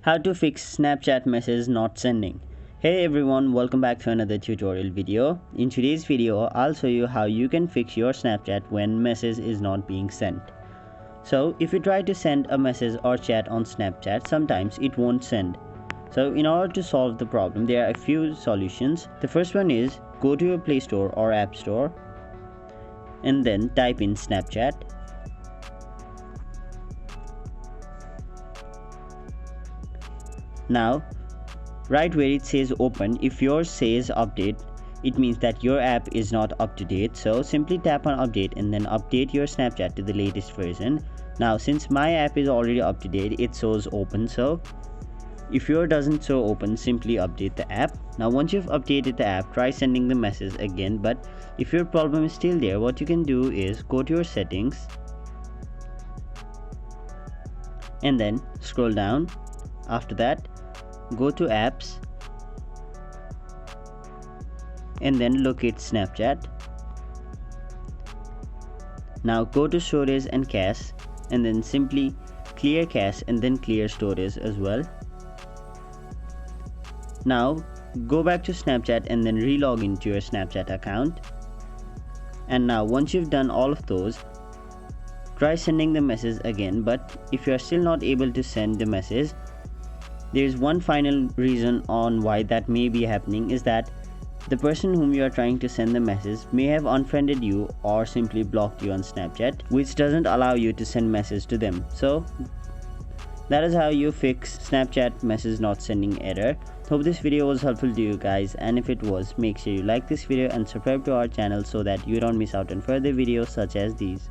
How to fix Snapchat message not sending. Hey everyone, welcome back to another tutorial video. In today's video, I'll show you how you can fix your Snapchat when message is not being sent. So if you try to send a message or chat on Snapchat, sometimes it won't send. So in order to solve the problem, there are a few solutions. The first one is go to your Play Store or App Store and then type in Snapchat. Now, right where it says open, if yours says update, it means that your app is not up to date. So simply tap on update and then update your Snapchat to the latest version. Now since my app is already up to date, it shows open. So if yours doesn't show open, simply update the app. Now once you've updated the app, try sending the message again. But if your problem is still there, what you can do is go to your settings and then scroll down. After that, go to apps and then locate Snapchat. Now go to storage and cache and then simply clear cache and then clear storage as well. Now go back to Snapchat and then re-log into your Snapchat account. And now once you've done all of those, try sending the message again. But if you are still not able to send the message, there is one final reason on why that may be happening, is that the person whom you are trying to send the message may have unfriended you or simply blocked you on Snapchat, which doesn't allow you to send message to them. So that is how you fix Snapchat message not sending error. Hope this video was helpful to you guys, and if it was, make sure you like this video and subscribe to our channel so that you don't miss out on further videos such as these.